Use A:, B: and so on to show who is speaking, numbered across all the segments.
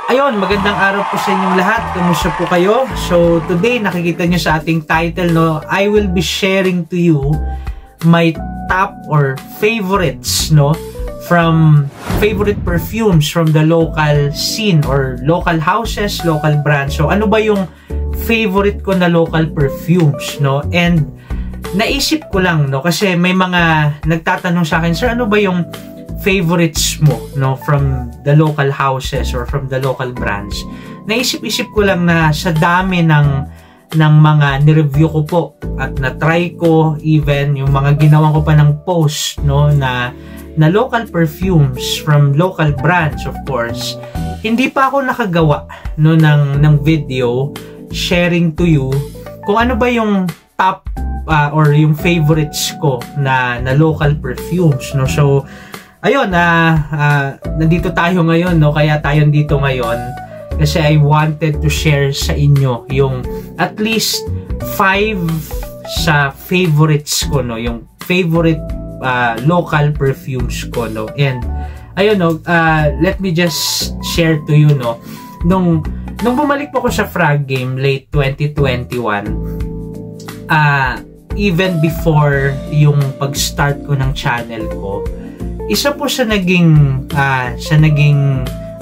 A: Ayun, magandang araw po sa inyong lahat. Kamusta po kayo? So, today, nakikita nyo sa ating title, no, I will be sharing to you my top or favorites, no, from favorite perfumes from the local scene or local houses, local brands. So, ano ba yung favorite ko na local perfumes, no? And, naisip ko lang, no, kasi may mga nagtatanong sa akin, sir, ano ba yung favorites mo, no, from the local houses or from the local brands? Naisip-isip ko lang na sa dami ng mga ni-review ko po at na-try ko, even yung mga ginawa ko pa ng post, no, na local perfumes from local brands, of course, hindi pa ako nakagawa, no, ng video sharing to you kung ano ba yung top or yung favorites ko na local perfumes, no. So ayun, nandito tayo ngayon, no? Kaya tayo dito ngayon kasi I wanted to share sa inyo yung at least 5 sa favorites ko, no? Yung favorite local perfumes ko, no? And ayun, no, let me just share to you, no? Nung bumalik po ko sa Frag Game late 2021, even before yung pag-start ko ng channel ko, isa po sa naging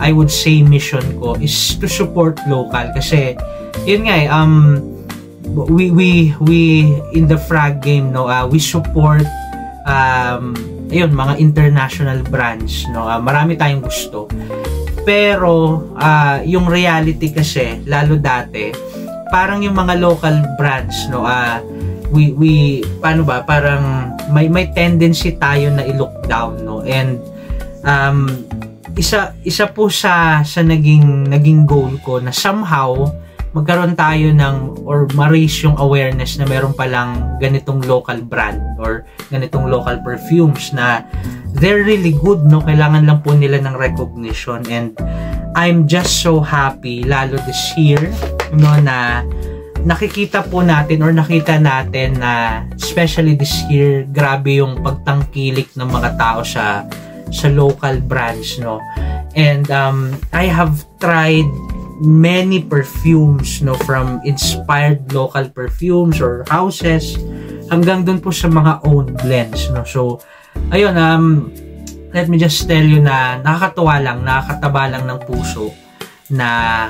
A: I would say mission ko is to support local, kasi yun nga we in the Frag Game, no, we support ayun, mga international brands, no. Marami tayong gusto, pero yung reality kasi lalo dati parang yung mga local brands, no, we paano ba, parang may tendency tayo na i-look down, no. And isa po sa naging goal ko na somehow magkaroon tayo ng or ma-raise yung awareness na meron palang ganitong local brand or ganitong local perfumes na they're really good, no. Kailangan lang po nila ng recognition, and I'm just so happy lalo this year, no, na nakikita po natin or nakita natin na especially this year, grabe yung pagtangkilik ng mga tao sa local brands, no. And I have tried many perfumes, no, from inspired local perfumes or houses hanggang dun po sa mga own blends, no. So ayun, let me just tell you na nakakatuwa lang, nakakataba lang ng puso na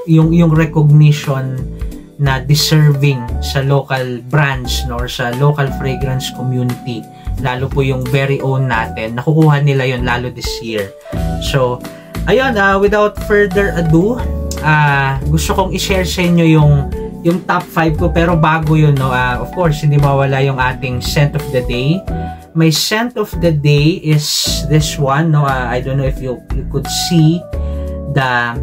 A: yung recognition na deserving sa local brands, no, or sa local fragrance community, lalo po yung very own natin, nakukuha nila yon lalo this year. So ayun, without further ado, gusto kong i-share sa inyo yung top 5 ko, pero bago yun, no, of course hindi mawala yung ating scent of the day. My scent of the day is this one, no. I don't know if you could see the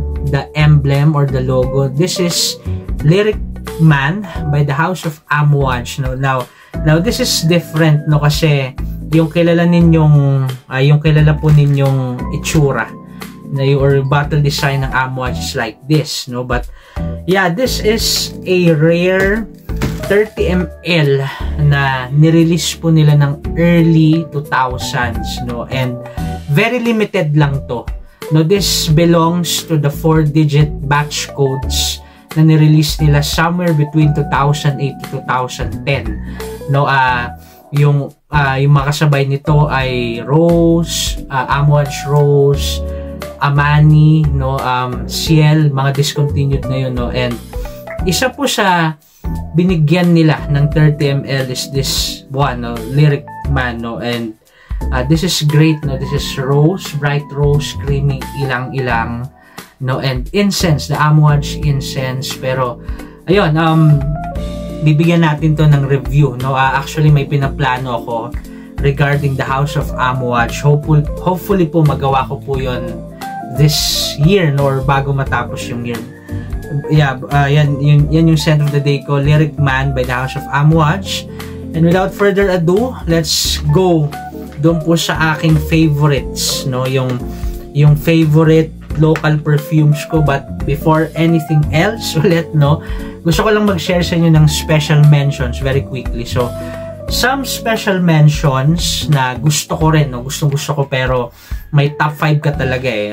A: emblem or the logo. This is Lyric Man by the House of Amouage, no. Now this is different, no, kasi yung kilala po ninyong itsura na or bottle design ng Amouage is like this, no. But yeah, this is a rare 30 ml na nirelease po nila ng early 2000s, no, and very limited lang to, no. This belongs to the 4-digit batch codes na nirelease nila somewhere between 2008 to 2010, no. Yung makasabay nito ay Rose, Amouage Rose, Amani, no, Ciel, mga discontinued na yun, no. And isa po sa binigyan nila ng 30 ml is this one, no, Lyric Man, no. And this is great, no. This is rose, bright rose, creamy, ilang-ilang, no, and incense, the Amouage incense. Pero ayun, bibigyan natin to ng review, no. Actually may pinaplano ako regarding the House of Amouage. Hopefully po magawa ko po yon this year, no, or bago matapos yung year. Yeah, yan yung scent of the day ko, Lyric Man by the House of Amouage. And without further ado, let's go doon po sa aking favorites, no, yung favorite local perfumes ko. But before anything else ulit, no, gusto ko lang mag-share sa inyo ng special mentions very quickly. So Some special mentions na gusto ko rin, no? Gusto ko pero may top 5 ka talaga eh.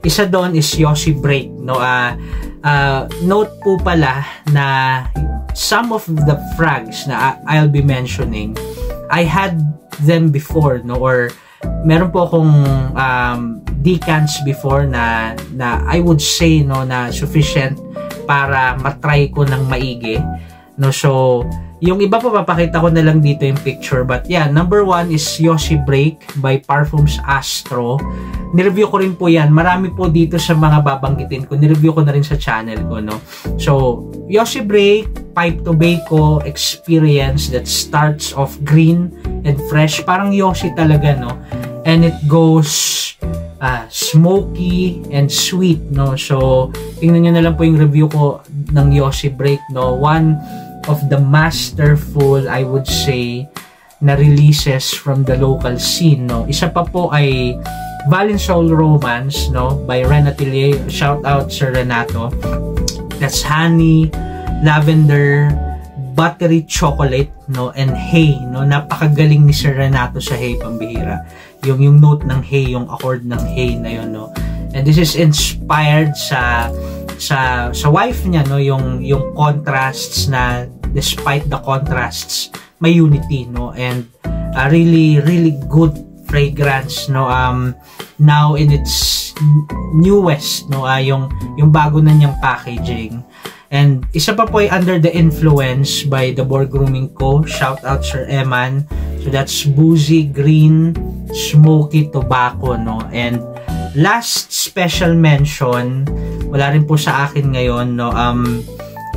A: Isa doon is Yoshi Break, no? Note po pala na some of the frags na I'll be mentioning, I had them before, no? Or meron po akong decants before na I would say, no, na sufficient para matry ko ng maigi, no? So yung iba pa papakita ko na lang dito yung picture, but yeah, number 1 is Yoshi Break by Parfums Astro. Nireview ko rin po yan. Marami po dito sa mga babanggitin ko. Nireview ko na rin sa channel ko, no? So, Yoshi Break, Pipe Tobacco experience that starts off green and fresh. Parang Yoshi talaga, no? And it goes smoky and sweet, no? So, tingnan nyo na lang po yung review ko ng Yoshi Break, no? One of the masterful, I would say, na releases from the local scene, no? Isa pa po ay Valensoul Romance, no, by Ren Atelier. Shout out Sir Renato. That's honey, lavender, buttery chocolate, no, and hay, no. Napakagaling ni Sir Renato sa hay, pambihira. Yung note ng hay, yung accord ng hay na yun, no. And this is inspired sa wife niya, no, yung contrasts na despite the contrasts may unity, no, and a really good fragrance, no, now in its newest, no, yung bago na niyang packaging. And isa pa po ay Under the Influence by The Boar Grooming Co. Shout out Sir Eman. So that's boozy green smoky tobacco, no. And last special mention, wala rin po sa akin ngayon, no,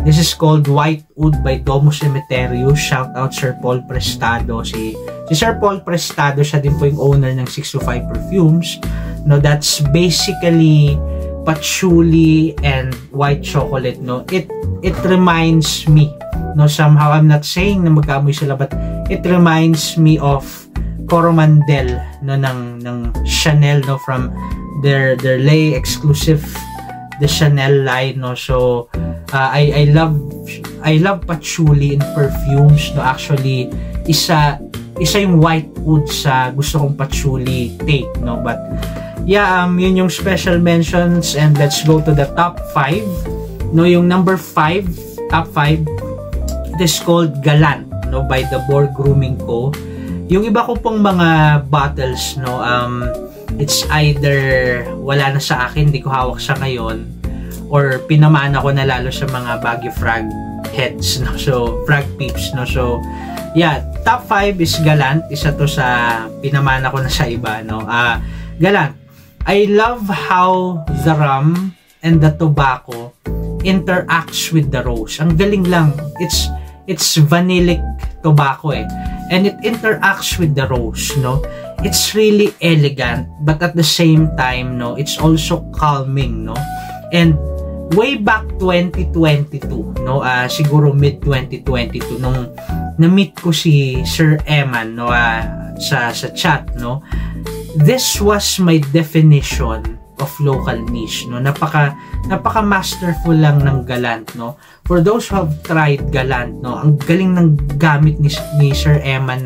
A: this is called White Wood by Domus Cemeterio. Shout out Sir Paul Prestado. Si Sir Paul Prestado, siya din po yung owner ng 625 Perfumes. No, that's basically patchouli and white chocolate, no. It reminds me, no, somehow I'm not saying na magkaamoy sila, but it reminds me of Coromandel, no, ng Chanel, no, from their lay exclusive the Chanel line, no. So I love patchouli in perfumes, no. Actually isa yung white wood sa gusto kong patchouli take, no. But yeah, yun yung special mentions, and let's go to the top 5, no. Yung number 5, top 5, it is called Galant, no, by The Boar Grooming Co. Yung iba ko pong mga bottles, no, it's either wala na sa akin, hindi ko hawak siya ngayon, or pinamana ko na lalo sa mga Baguio Frag heads, no. So Frag peeps, no. So yeah, top 5 is Galant. Isa to sa pinamana ko na sa iba, no. Galant, I love how the rum and the tobacco interacts with the rose. Ang galing lang. It's vanillic tobacco eh. And it interacts with the rose, no. It's really elegant, but at the same time, no, it's also calming, no. And way back 2022, no, siguro mid 2022, nung na-meet ko si Sir Eman, no, sa chat, no, this was my definition of local niche, no. Napaka masterful lang ng Galant, no. For those who have tried Galant, no, ang galing ng gamit ni Sir Eman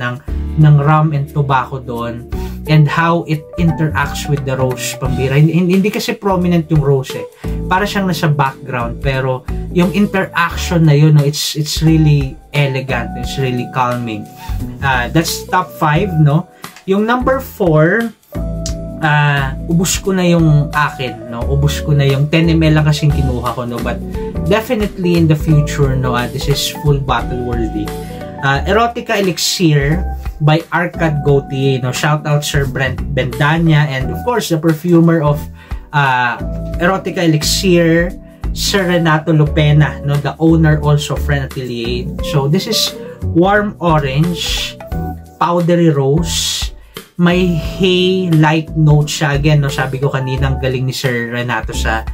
A: ng rum and tobacco doon, and how it interacts with the rose, pambira. Hindi kasi prominent yung rose eh. Para siyang nasa background, pero yung interaction na yun, no, it's really elegant, it's really calming. That's top 5, no. Yung number 4, ubus ko na yung akin, no. Ubus ko na yung 10 ml lang kasing kinuha ko, no. But definitely in the future, no, this is full bottle worthy. Erotica Elixir by Arcad Gautier, no. Shout out Sir Brent Bendanya, and of course the perfumer of Erotica Elixir, Sir Renato Lupena, no, the owner also of Ren Atelier. So this is warm orange, powdery rose, may hay light note siya. Again, no, sabi ko kanina, ang galing ni Sir Renato sa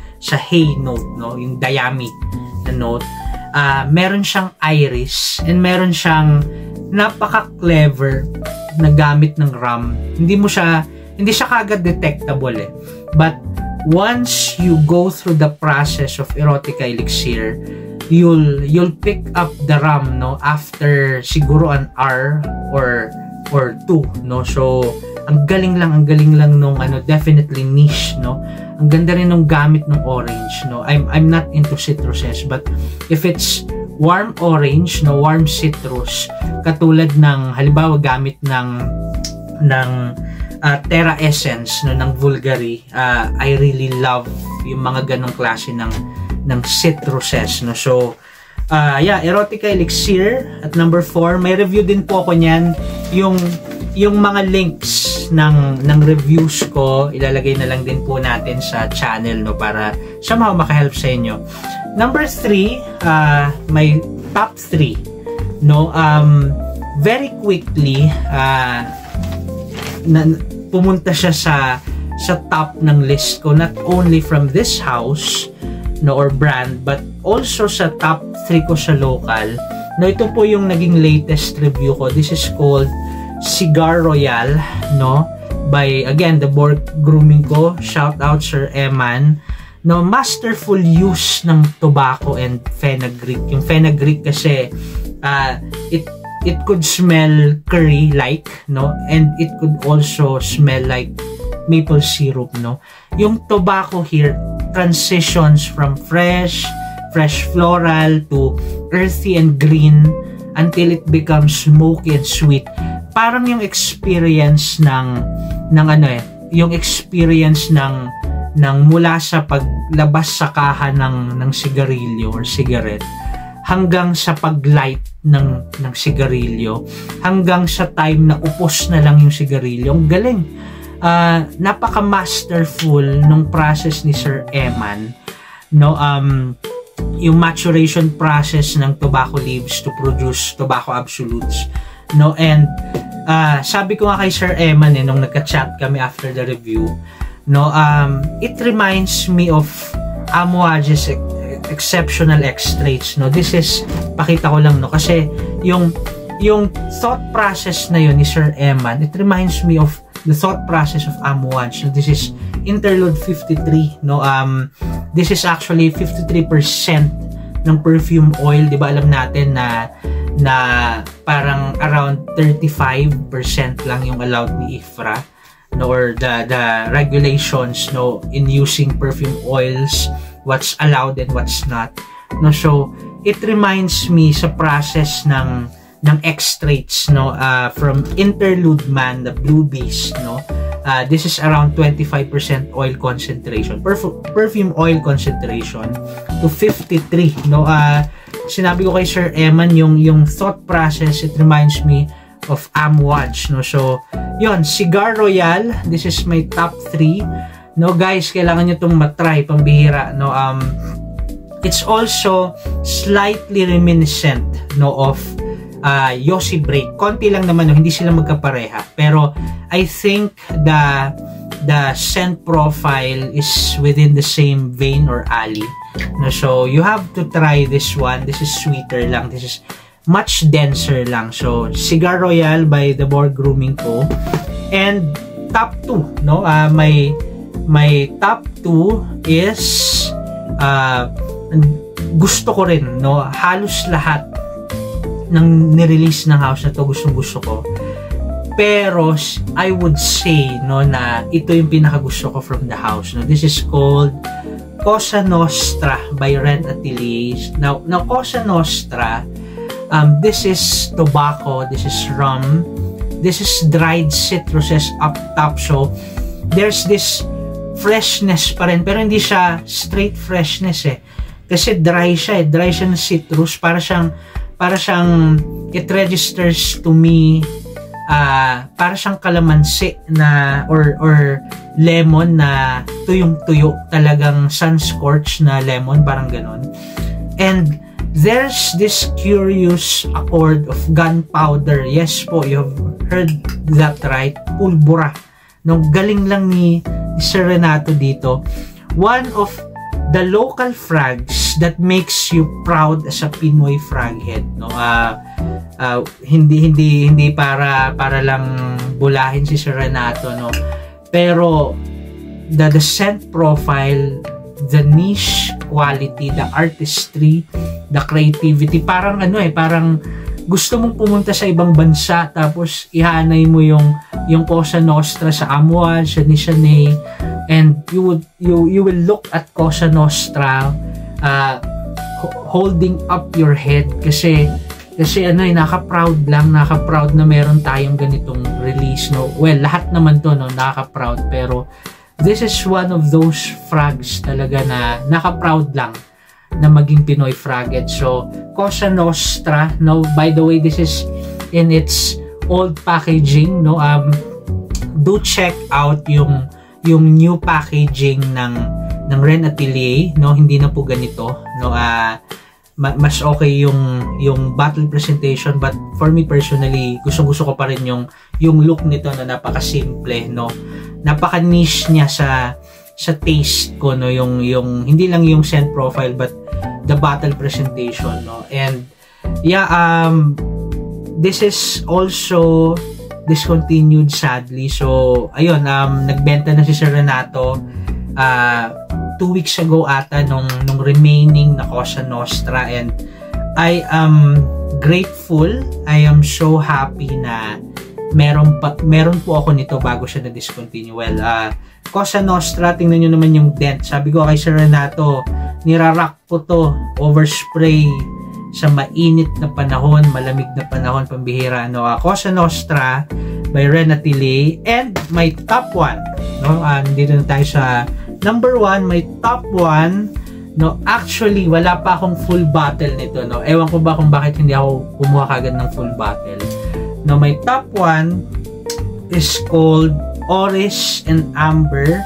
A: hay note, no, yung dayami na note. Meron siyang iris, and meron siyang napaka-clever na gamit ng rum. Hindi siya kagad detectable eh. But once you go through the process of Erotica Elixir, you'll pick up the rum, no, after siguro an hour or 2, no. So ang galing lang nung definitely niche, no. Ang ganda rin nung gamit ng orange, no. I'm not into citruses, but if it's warm orange, no, warm citrus, katulad ng halimbawa gamit ng Terra Essence, no, ng Bulgari, I really love yung mga ganong klase ng citruses, no. So Erotica Elixir at number 4, may review din po ako niyan. Yung mga links ng reviews ko, ilalagay na lang din po natin sa channel, no, para somehow makahelp sa inyo. Number 3, may top 3, no. Very quickly, pumunta siya sa top ng list ko, not only from this house, no, or brand, but also sa top 3 ko sa local. No, ito po yung naging latest review ko. This is called Cigar Royale, no, by again the Borg Grooming Co. Shout out Sir Eman. No, masterful use ng tobacco and fenugreek. Yung fenugreek kasi it could smell curry-like, no, and it could also smell like maple syrup, no. Yung tobacco here transitions from fresh floral to earthy and green until it becomes smoky and sweet. Parang yung experience yung experience ng mula sa paglabas sa kaha ng sigarilyo or cigarette hanggang sa paglight ng sigarilyo, hanggang sa time na upos na lang yung sigarilyo. Ang galing. Napaka-masterful nung process ni Sir Eman, no. Yung maturation process ng tobacco leaves to produce tobacco absolutes, no. And sabi ko nga kay Sir Eman nung nagka-chat kami after the review, no, it reminds me of Amouage's exceptional extracts, no. This is, pakita ko lang, no, kasi yung thought process na yun ni Sir Eman, it reminds me of the thought process of Amouage. So this is Interlude 53, no. This is actually 53% ng perfume oil. Di ba alam natin na parang around 35% lang yung allowed ni IFRA, no, or the regulations, no, in using perfume oils, what's allowed and what's not, no. So it reminds me sa process ng extracts, no, from Interlude Man, the Blue Beast, no. This is around 25% oil concentration, perfume oil concentration to 53, no. Sinabi ko kay Sir Eman yung thought process, it reminds me of Amouage, no. So yon, Cigar Royale, this is my top 3, no. Guys, kailangan nyo itong matry, pambihira, no. It's also slightly reminiscent, no, of Yossi Break. Konti lang naman, no, hindi sila magkapareha, pero I think the scent profile is within the same vein or alley, no. So you have to try this one. This is sweeter lang, this is much denser lang. So Cigar Royale by the Borg Grooming Co. And top 2, no, my top 2 is gusto ko rin, no, halos lahat ng nirelease ng house na to gusto ko, pero I would say, no, na ito yung pinakagusto ko from the house, no. This is called Cosa Nostra by Rent Ateliers. Now Cosa Nostra, this is tobacco, this is rum, this is dried citruses up top, so there's this freshness pa rin, pero hindi siya straight freshness, kasi dry siya ng citrus, para siyang it registers to me, para siyang kalamansi na or lemon na tuyong-tuyo, talagang sun-scorched na lemon, parang ganon. And there's this curious accord of gunpowder. Yes po, you have heard that right, pulbura. No, galing lang ni Sir Renato dito. One of the local frags that makes you proud as a Pinoy frag head, no. Hindi para lang bulahin si Sir Renato, no, pero the scent profile the niche quality, the artistry, the creativity. Parang parang gusto mong pumunta sa ibang bansa tapos ihanay mo yung Cosa Nostra sa Amoan, sa Nishanay, and you will look at Cosa Nostra holding up your head kasi naka-proud na meron tayong ganitong release, no. Well, lahat naman to, no, naka-proud, pero this is one of those frags talaga na naka-proud lang na maging Pinoy Fragget. So, Cosa Nostra, no, by the way, this is in its old packaging, no. Do check out yung new packaging ng Ren Atelier, no. Hindi na po ganito, no. Mas okay yung battle presentation, but for me personally, gusto ko pa rin yung look nito na napaka-simple, no. Napaka-niche niya sa taste ko, no, yung hindi lang yung scent profile but the battle presentation, no. And yeah, this is also discontinued sadly. So ayun, nagbenta na si Sir Renato 2 weeks ago ata nung remaining na Cosa Nostra, and I am grateful. I am so happy na meron po ako nito bago siya na-discontinue. Well, Cosa Nostra, tingnan nyo naman yung dent. Sabi ko kay Sir Renato, nirarock ko to, overspray sa mainit na panahon, malamig na panahon, pambihira, no. Cosa Nostra by Ren Atelier, and my top 1, no. Dito na tayo sa number 1, my top 1, no. Actually, wala pa akong full bottle nito, no. Ewan ko ba kung bakit hindi ako kumuha kagad ng full bottle. No, my top 1 is called Oris and Amber.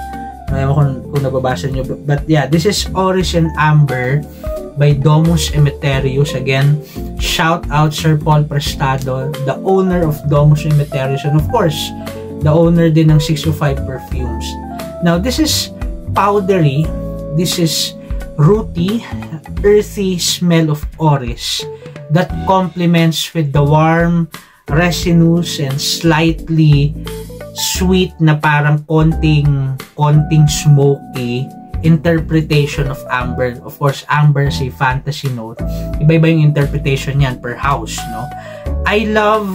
A: Ewan kung nababasa nyo, but yeah, this is Oris and Amber by Domus Emeterius. Again, shout out Sir Paul Prestado, the owner of Domus Emeterius, and of course, the owner din ng 605 Perfumes. Now, this is powdery, this is rooty, earthy smell of Oris that complements with the warm, resinous, and slightly sweet na parang konting smoky interpretation of Amber. Of course, Amber is a fantasy note. Iba-iba yung interpretation yan per house, no. I love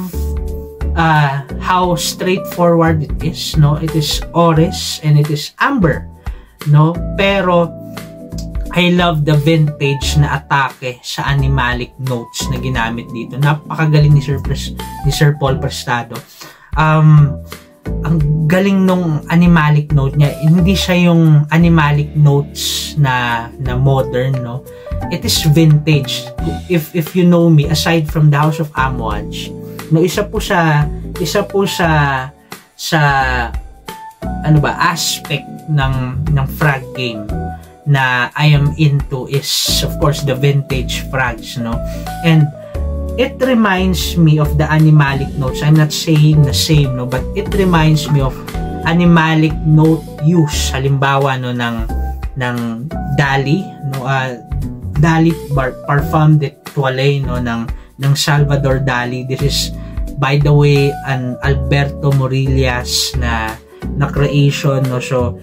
A: how straightforward it is, no. It is Oris and it is Amber, no. Pero I love the vintage na atake sa animalic notes na ginamit dito. Napakagaling ni Sir Paul Prestado. Ang galing nung animalic note niya. Hindi siya yung animalic notes na modern, no. It is vintage. If you know me, aside from the House of Amouage, no, isa po sa aspect ng frag game na I am into is of course the vintage frags, no. And it reminds me of the animalic notes. I'm not saying the same, no, but it reminds me of animalic note use. Halimbawa, no, ng Dali, no, Dali Parfum de Toilette, no, ng Salvador Dali. This is, by the way, an Alberto Morillas na creation, no. So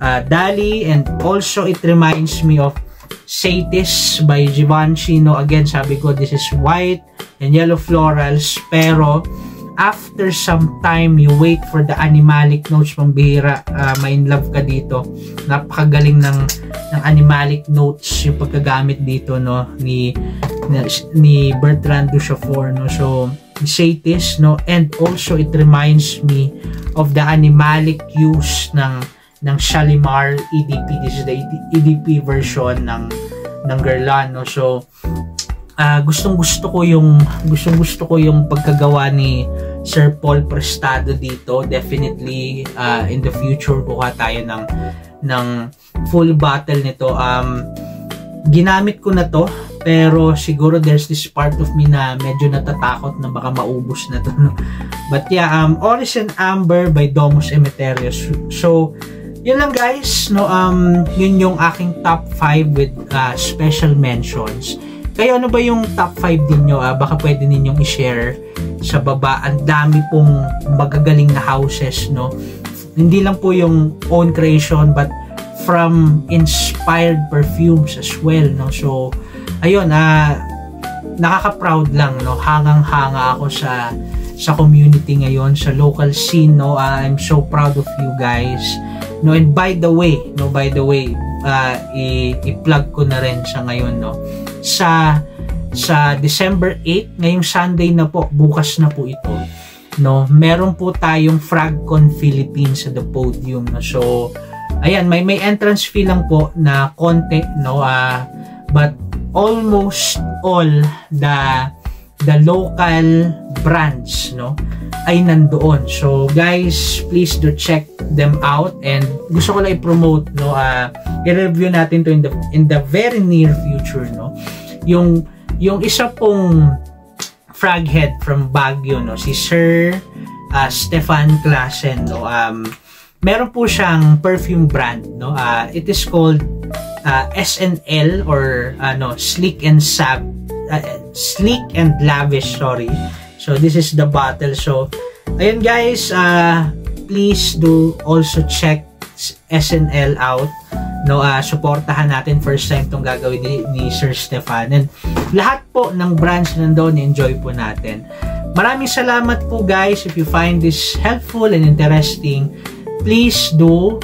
A: Dali, and also it reminds me of Satis by Givenchy, no. Again, sabi ko, this is white and yellow florals, pero after some time, you wait for the animalic notes, pambihira, ma-in-love ka dito. Napakagaling ng animalic notes yung pagkagamit dito, no, ni Bertrand Duchaufour, no. So Satis, no, and also it reminds me of the animalic use ng Shalimar EDP. This is the EDP version ng Guerlain, no. So gustong-gusto ko yung pagkagawa ni Sir Paul Prestado dito. Definitely in the future kuha tayo ng full bottle nito. Ginamit ko na to, pero siguro there's this part of me na medyo natatakot na baka maubos na to, no? But yeah, Oris and Amber by Domus Emeterius. So yun lang guys, no. Yun yung aking top 5 with special mentions. Kayo, ano ba yung top 5 din nyo? Baka pwede ninyong i-share sa baba. Ang dami pong magagaling na houses, no. Hindi lang po yung own creation, but from inspired perfumes as well, no? So ayun, nakaka-proud lang, no? Hangang-hanga ako sa community ngayon, sa local scene, no? I'm so proud of you guys, no? And by the way, i-plug ko na rin siya ngayon, no? Sa December 8, ngayong Sunday na po, bukas na po ito, no? Meron po tayong FragCon Philippines sa The Podium, no? So ayan, may entrance fee lang po na konti, no? But almost all the local brands, no, ay nandoon. So guys, please do check them out, and gusto ko lang i-promote, no, i-review natin to in the very near future, no, yung isa pong frag head from Baguio, no, si Sir Stefan Clasen, no. Meron po siyang perfume brand, no. It is called SNL, or Sleek and Lavish, sorry. So this is the bottle. So ayun guys, please do also check SNL out, no. Suportahan natin, first time tong gagawin ni Sir Stefan, and lahat po ng brands nandoon, enjoy po natin. Maraming salamat po guys. If you find this helpful and interesting, please do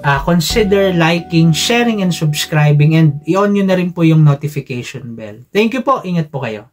A: consider liking, sharing, and subscribing, and i-on nyo na rin po yung notification bell. Thank you po. Ingat po kayo.